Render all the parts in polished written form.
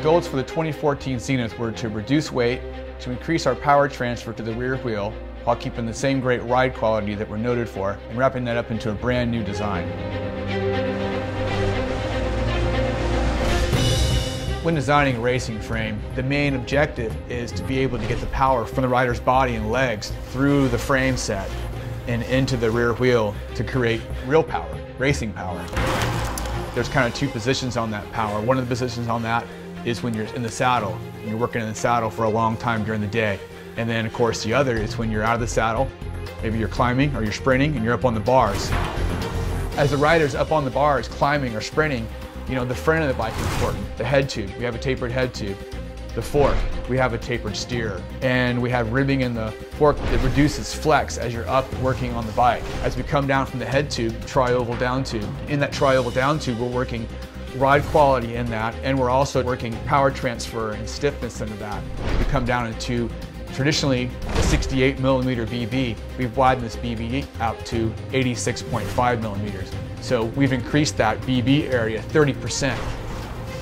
goals for the 2014 Xenith were to reduce weight, to increase our power transfer to the rear wheel, while keeping the same great ride quality that we're noted for, and wrapping that up into a brand new design. When designing a racing frame, the main objective is to be able to get the power from the rider's body and legs through the frame set and into the rear wheel to create real power, racing power. There's kind of two positions on that power. One of the positions on that is when you're in the saddle, and you're working in the saddle for a long time during the day. And then of course the other is when you're out of the saddle, maybe you're climbing or you're sprinting and you're up on the bars. As the rider's up on the bars, climbing or sprinting, you know, the front of the bike is important. The head tube, we have a tapered head tube. The fork, we have a tapered steer. And we have ribbing in the fork that reduces flex as you're up working on the bike. As we come down from the head tube, tri-oval down tube. In that tri-oval down tube, we're working ride quality in that, and we're also working power transfer and stiffness into that. We come down into traditionally a 68 millimeter BB. We've widened this BB out to 86.5 millimeters. So we've increased that BB area 30%.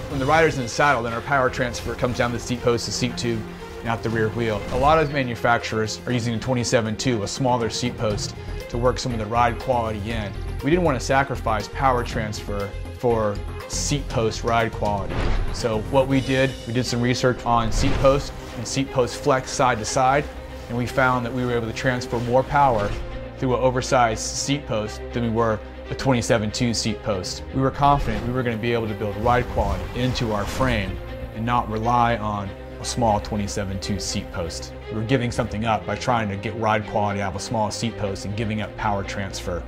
When the rider's in the saddle, then our power transfer comes down the seat post, the seat tube, and out the rear wheel. A lot of manufacturers are using a 27.2, a smaller seat post, to work some of the ride quality in. We didn't want to sacrifice power transfer for seat post ride quality. So what we did some research on seat post and seat post flex side to side, and we found that we were able to transfer more power through an oversized seat post than we were a 27.2 seat post. We were confident we were going to be able to build ride quality into our frame and not rely on a small 27.2 seat post. We were giving something up by trying to get ride quality out of a small seat post and giving up power transfer.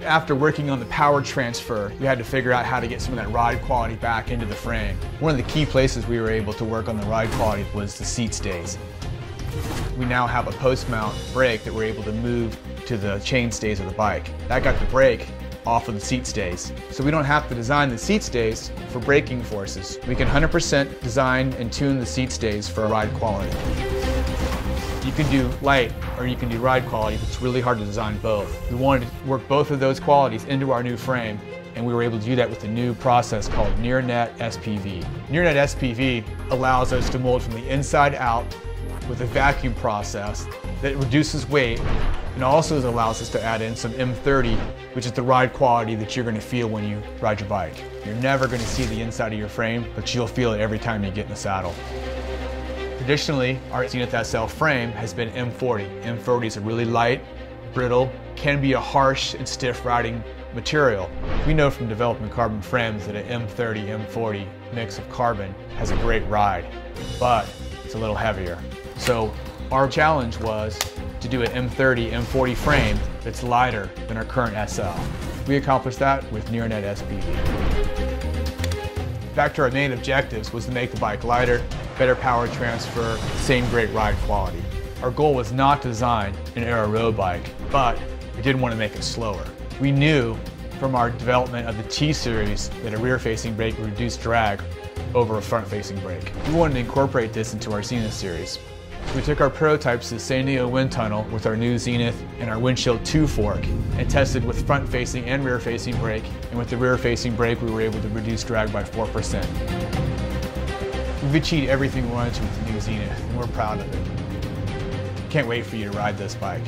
After working on the power transfer, we had to figure out how to get some of that ride quality back into the frame. One of the key places we were able to work on the ride quality was the seat stays. We now have a post-mount brake that we're able to move to the chain stays of the bike. That got the brake off of the seat stays. So we don't have to design the seat stays for braking forces. We can 100% design and tune the seat stays for ride quality. You can do light or you can do ride quality, but it's really hard to design both. We wanted to work both of those qualities into our new frame, and we were able to do that with a new process called near-net SPV. Near-net SPV allows us to mold from the inside out with a vacuum process that reduces weight, and also allows us to add in some M30, which is the ride quality that you're going to feel when you ride your bike. You're never going to see the inside of your frame, but you'll feel it every time you get in the saddle. Traditionally, our Xenith SL frame has been M40. M40 is a really light, brittle, can be a harsh and stiff riding material. We know from developing carbon frames that an M30, M40 mix of carbon has a great ride, but it's a little heavier. So our challenge was to do an M30, M40 frame that's lighter than our current SL. We accomplished that with near-net SPV. Back to our main objectives was to make the bike lighter, better power transfer, same great ride quality. Our goal was not to design an aero road bike, but we did want to make it slower. We knew from our development of the T-Series that a rear-facing brake would reduce drag over a front-facing brake. We wanted to incorporate this into our Xenith series. We took our prototypes to the San Diego wind tunnel with our new Xenith and our windshield 2 fork and tested with front-facing and rear-facing brake, and with the rear-facing brake we were able to reduce drag by 4%. We've achieved everything we wanted to with the new Xenith, and we're proud of it. Can't wait for you to ride this bike.